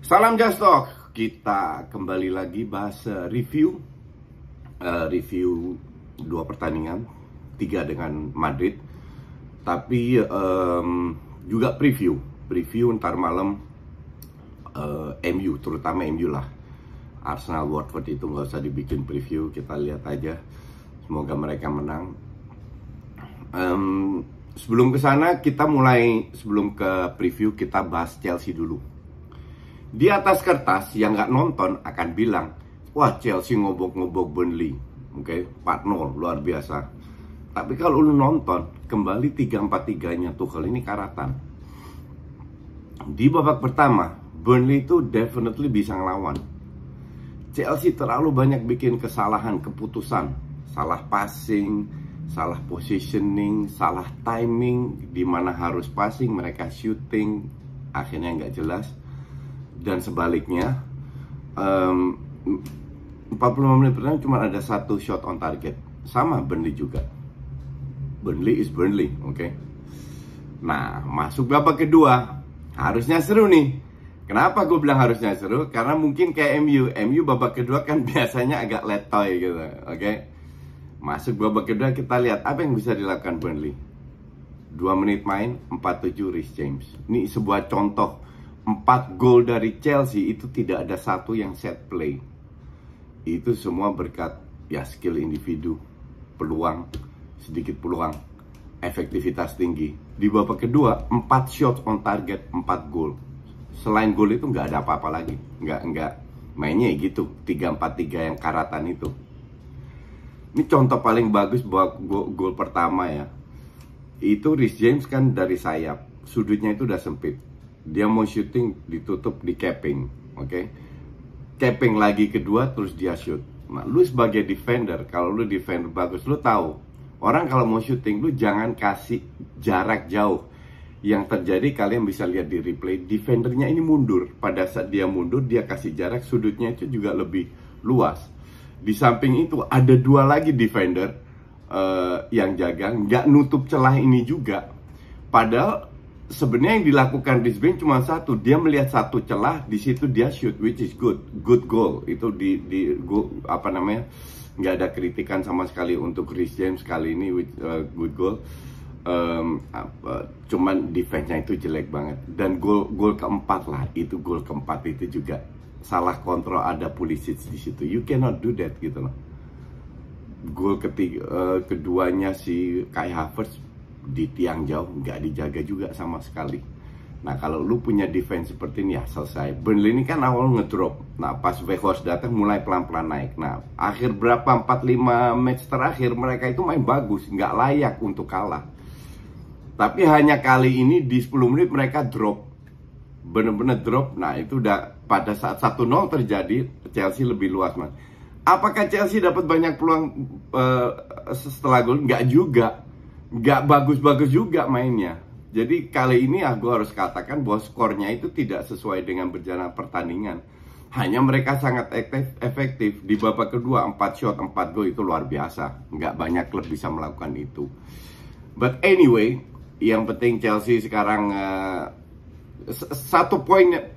Salam Jastok, kita kembali lagi bahas review dua pertandingan, 3 dengan Madrid, tapi juga preview ntar malam MU, terutama MU lah. Arsenal Watford itu nggak usah dibikin preview, kita lihat aja. Semoga mereka menang. Sebelum ke sana sebelum ke preview kita bahas Chelsea dulu. Di atas kertas yang nggak nonton akan bilang, wah Chelsea ngobok-ngobok Burnley, oke, 4-0, luar biasa. Tapi kalau lu nonton, kembali 3-4-3-nya Tuchel ini karatan. Di babak pertama, Burnley itu definitely bisa ngelawan. Chelsea terlalu banyak bikin kesalahan keputusan, salah passing, salah positioning, salah timing, di mana harus passing mereka shooting, akhirnya nggak jelas. Dan sebaliknya 45 menit pertama cuma ada 1 shot on target. Sama Burnley juga. Burnley is Burnley, oke. Nah, masuk babak kedua, harusnya seru nih. Kenapa gue bilang harusnya seru? Karena mungkin kayak MU babak kedua kan biasanya agak letoy gitu, oke. Masuk babak kedua, kita lihat apa yang bisa dilakukan Burnley. 2 menit main, 4-7 Reece James. Ini sebuah contoh. 4 gol dari Chelsea itu tidak ada satu yang set play. Itu semua berkat ya skill individu, peluang, sedikit peluang, efektivitas tinggi. Di babak kedua 4 shot on target, 4 gol. Selain gol itu nggak ada apa-apa lagi. Nggak mainnya gitu, 3-4-3 yang karatan itu. Ini contoh paling bagus buat gol pertama ya. Itu Reece James kan dari sayap, sudutnya itu udah sempit. Dia mau shooting, ditutup di capping, oke? Capping lagi kedua, terus dia shoot. Nah, lu sebagai defender, kalau lu defender bagus, lu tahu orang kalau mau shooting, lu jangan kasih jarak jauh. Yang terjadi kalian bisa lihat di replay, defendernya ini mundur. Pada saat dia mundur, dia kasih jarak, sudutnya itu juga lebih luas. Di samping itu ada 2 lagi defender yang jaga, nggak nutup celah ini juga. Padahal sebenarnya yang dilakukan Reece James cuma satu, dia melihat satu celah, di situ dia shoot, which is good goal. Itu nggak ada kritikan sama sekali untuk Reece James kali ini, good goal. Cuman defense-nya itu jelek banget. Dan gol keempat lah, itu gol keempat itu juga salah kontrol, ada Pulisic di situ. You cannot do that gitu loh. Gol keduanya si Kai Havertz di tiang jauh, nggak dijaga juga sama sekali. Nah, kalau lu punya defense seperti ini ya selesai. Burnley ini kan awal ngedrop. Nah, pas Weghorst datang mulai pelan-pelan naik. Nah, akhir berapa 4-5 match terakhir mereka itu main bagus, nggak layak untuk kalah. Tapi hanya kali ini di 10 menit mereka drop. Bener-bener drop. Nah, itu udah pada saat 1-0 terjadi, Chelsea lebih luas, man. Apakah Chelsea dapat banyak peluang setelah gol? Nggak juga. Nggak bagus-bagus juga mainnya. Jadi kali ini aku harus katakan bahwa skornya itu tidak sesuai dengan berjalan pertandingan. Hanya mereka sangat efektif. Di babak kedua 4 shot 4 gol itu luar biasa. Nggak banyak klub bisa melakukan itu. But anyway, yang penting Chelsea sekarang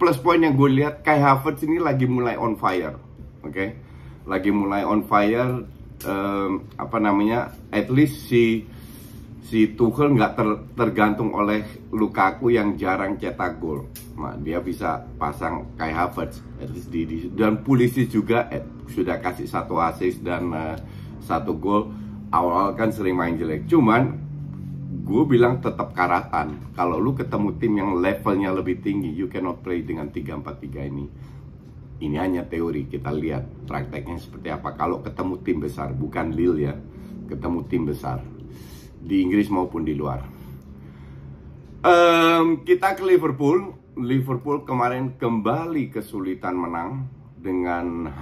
plus poin yang gue lihat, Kai Havertz ini lagi mulai on fire, oke? Lagi mulai on fire. At least si Tuchel nggak tergantung oleh Lukaku yang jarang cetak gol. Nah, dia bisa pasang Kai Havertz, at least dan Pulisic juga sudah kasih 1 assist dan 1 gol. Awal kan sering main jelek, cuman gue bilang tetap karatan. Kalau lu ketemu tim yang levelnya lebih tinggi, you cannot play dengan 3-4-3 ini. Ini hanya teori, kita lihat prakteknya seperti apa. Kalau ketemu tim besar, bukan Lille ya, ketemu tim besar di Inggris maupun di luar. Kita ke Liverpool kemarin kembali kesulitan menang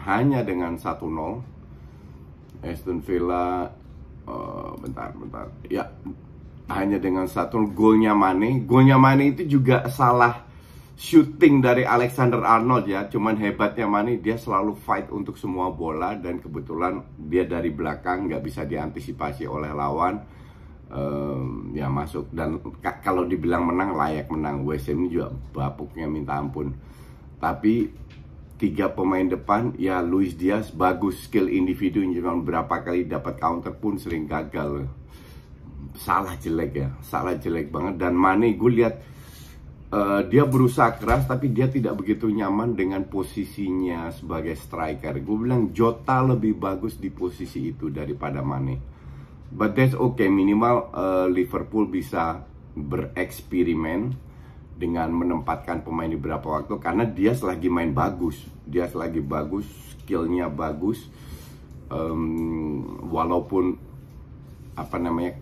hanya dengan 1-0. Aston Villa bentar ya, hanya dengan 1 golnya Mane itu juga salah shooting dari Alexander-Arnold ya. Cuman hebatnya Mane, dia selalu fight untuk semua bola, dan kebetulan dia dari belakang nggak bisa diantisipasi oleh lawan. Ya masuk. Dan kalau dibilang menang, layak menang. West Ham ini juga bapuknya minta ampun. Tapi 3 pemain depan, ya Luis Diaz bagus skill individu, cuma berapa kali dapat counter pun sering gagal. Salah jelek banget. Dan Mane gue lihat dia berusaha keras tapi dia tidak begitu nyaman dengan posisinya sebagai striker. Gue bilang Jota lebih bagus di posisi itu daripada Mane. But that's okay, minimal Liverpool bisa bereksperimen dengan menempatkan pemain di beberapa waktu, karena dia selagi main bagus, skillnya bagus, walaupun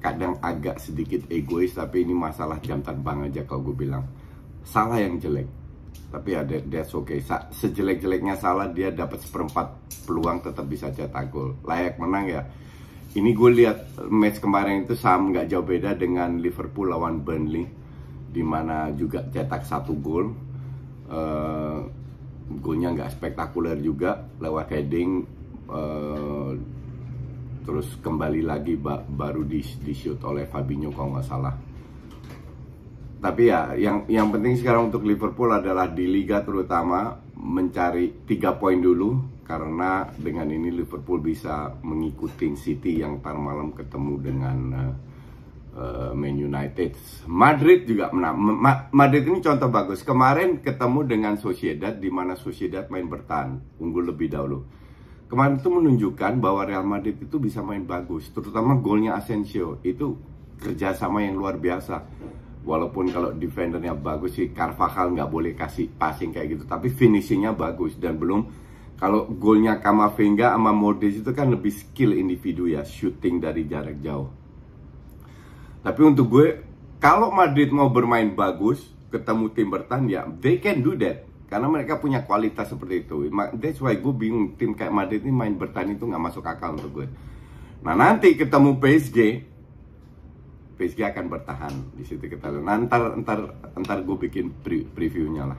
kadang agak sedikit egois, tapi ini masalah jam terbang aja kalau gue bilang. Salah yang jelek, tapi ada that's okay. Sejelek-jeleknya Salah, dia dapat 1/4 peluang tetap bisa cetak gol, layak menang ya. Ini gue lihat match kemarin itu sama, nggak jauh beda dengan Liverpool lawan Burnley, dimana juga cetak 1 gol. Golnya nggak spektakuler juga, lewat heading, terus kembali lagi baru di shoot oleh Fabinho kalau nggak salah. Tapi ya yang penting sekarang untuk Liverpool adalah di Liga terutama mencari 3 poin dulu, karena dengan ini Liverpool bisa mengikuti City yang ntar malam ketemu dengan Man United. Madrid juga menang. Madrid ini contoh bagus. Kemarin ketemu dengan Sociedad, di mana Sociedad main bertahan, unggul lebih dahulu. Kemarin itu menunjukkan bahwa Real Madrid itu bisa main bagus, terutama golnya Asensio itu kerjasama yang luar biasa. Walaupun kalau defendernya bagus sih, Carvajal nggak boleh kasih passing kayak gitu, tapi finishingnya bagus. Dan belum, kalau golnya Camavinga sama Modric itu kan lebih skill individu ya, shooting dari jarak jauh. Tapi untuk gue, kalau Madrid mau bermain bagus, ketemu tim bertahan ya, they can do that, karena mereka punya kualitas seperti itu. That's why gue bingung, tim kayak Madrid ini main bertahan itu nggak masuk akal untuk gue. Nah nanti ketemu PSG akan bertahan di situ, kita lihat. Ntar gue bikin previewnya lah.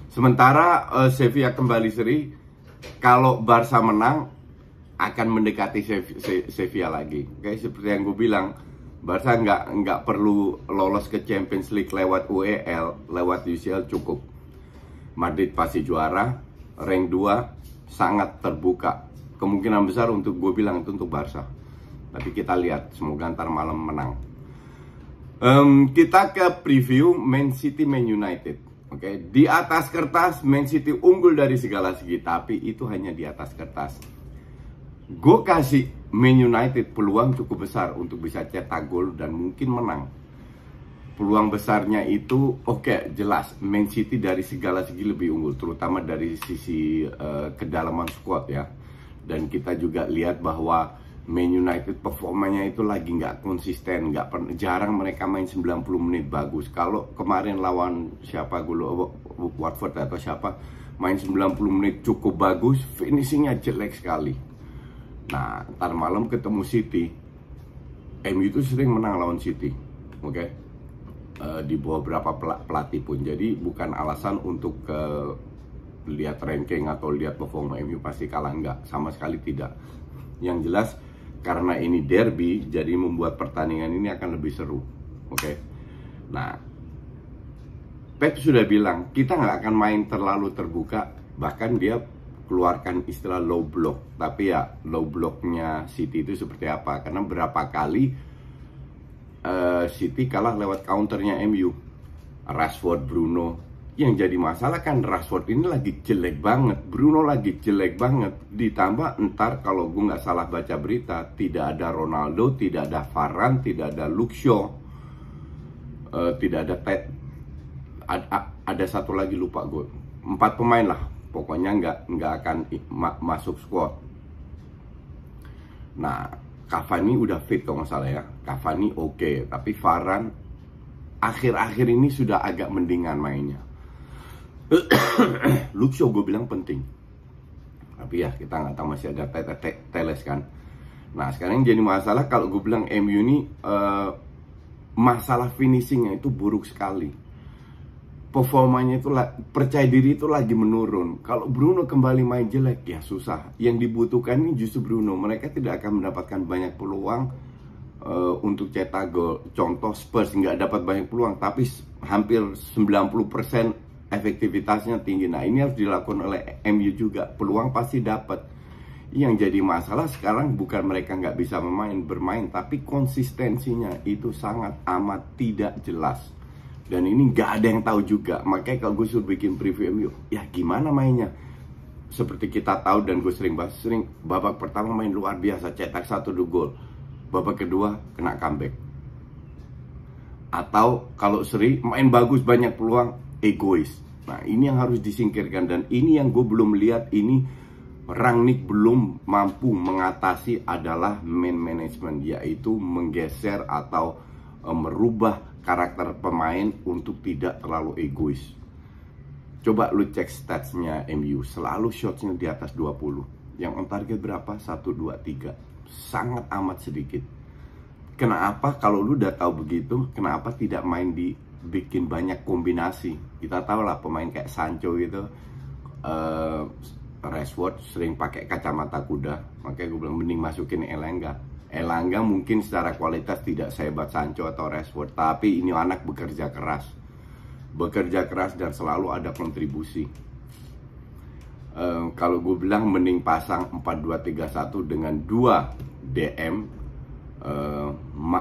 Sementara Sevilla kembali seri. Kalau Barca menang akan mendekati Sevilla lagi. Oke, seperti yang gue bilang, Barca nggak perlu lolos ke Champions League lewat UEL, lewat UCL cukup. Madrid pasti juara, rank 2 sangat terbuka. Kemungkinan besar untuk gue bilang itu untuk Barca. Tapi kita lihat, semoga ntar malam menang. Kita ke preview Man City Man United. Oke, di atas kertas Man City unggul dari segala segi, tapi itu hanya di atas kertas. Gue kasih Man United peluang cukup besar untuk bisa cetak gol dan mungkin menang. Peluang besarnya itu jelas Man City dari segala segi lebih unggul, terutama dari sisi kedalaman squad ya. Dan kita juga lihat bahwa Man United performanya itu lagi nggak konsisten, jarang mereka main 90 menit bagus. Kalau kemarin lawan siapa Watford atau siapa, main 90 menit cukup bagus, finishingnya jelek sekali. Nah, ntar malam ketemu City, MU itu sering menang lawan City, di bawah berapa pelatih pun. Jadi bukan alasan untuk lihat ranking atau lihat performa MU pasti kalah, enggak, sama sekali tidak. Yang jelas karena ini derby, jadi membuat pertandingan ini akan lebih seru. Nah, Pep sudah bilang kita nggak akan main terlalu terbuka, bahkan dia keluarkan istilah low block. Tapi ya low blocknya City itu seperti apa? Karena berapa kali City kalah lewat counternya MU, Rashford, Bruno. Yang jadi masalah kan Rashford ini lagi jelek banget, Bruno lagi jelek banget. Ditambah ntar kalau gue nggak salah baca berita, tidak ada Ronaldo, tidak ada Varane, tidak ada Luke Shaw, tidak ada ada satu lagi lupa gue. 4 pemain lah, pokoknya nggak akan masuk squad. Nah, Cavani udah fit kalau nggak salah ya, Cavani oke, tapi Varane akhir-akhir ini sudah agak mendingan mainnya. Luke Shaw gue bilang penting, tapi ya kita nggak tahu, masih ada Teles kan. Nah sekarang jadi masalah kalau gue bilang MU ini masalah finishingnya itu buruk sekali. Performanya itu percaya diri itu lagi menurun. Kalau Bruno kembali main jelek ya susah. Yang dibutuhkan ini justru Bruno. Mereka tidak akan mendapatkan banyak peluang untuk cetak gol. Contoh Spurs nggak dapat banyak peluang, tapi hampir 90% efektivitasnya tinggi. Nah, ini harus dilakukan oleh MU juga. Peluang pasti dapat. Yang jadi masalah sekarang bukan mereka nggak bisa bermain, tapi konsistensinya itu sangat amat tidak jelas. Dan ini nggak ada yang tahu juga. Makanya kalau gue suruh bikin preview MU, ya gimana mainnya? Seperti kita tahu dan gue sering bahas, babak pertama main luar biasa, cetak 1-2 gol. Babak kedua kena comeback. Atau kalau seri main bagus, banyak peluang, egois. Nah, ini yang harus disingkirkan. Dan ini yang gue belum lihat, ini Rangnick belum mampu mengatasi adalah man management, yaitu menggeser atau merubah karakter pemain untuk tidak terlalu egois. Coba lu cek statsnya MU, selalu shotsnya di atas 20. Yang on target berapa? 1, 2, 3. Sangat amat sedikit. Kenapa kalau lu udah tahu begitu, kenapa tidak main bikin banyak kombinasi? Kita tahu lah pemain kayak Sancho gitu, Rashford sering pakai kacamata kuda. Makanya gue bilang mending masukin Elanga. Elanga mungkin secara kualitas tidak sehebat Sancho atau Rashford, tapi ini anak bekerja keras dan selalu ada kontribusi. Kalau gue bilang mending pasang 4-2-3-1 dengan 2 DM,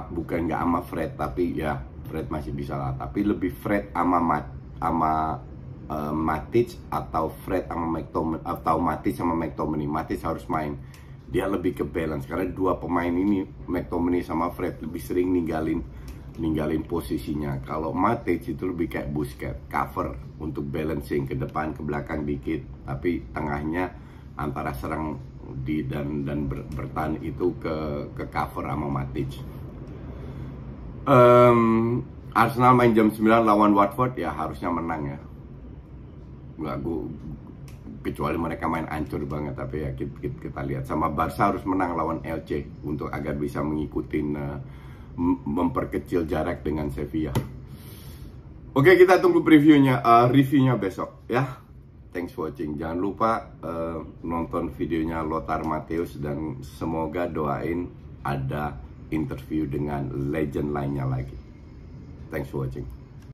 bukan nggak sama Fred, tapi ya Fred masih bisa lah, tapi lebih Fred sama Matic atau Fred sama McTominay, atau Matic sama McTominay. Matic harus main, dia lebih ke balance karena dua pemain ini, McTominay sama Fred, lebih sering ninggalin posisinya. Kalau Matic itu lebih kayak Busquets, cover untuk balancing ke depan ke belakang dikit, tapi tengahnya antara serang dan bertahan itu ke cover sama Matic. Arsenal main jam 9 lawan Watford, ya harusnya menang ya. Kecuali mereka main hancur banget, tapi ya kita lihat. Sama Barca harus menang lawan LC untuk agar bisa mengikuti memperkecil jarak dengan Sevilla. Oke, kita tunggu previewnya, reviewnya besok ya. Thanks for watching. Jangan lupa nonton videonya Lothar Matthäus, dan semoga doain ada interview dengan legend lainnya lagi. Thanks for watching.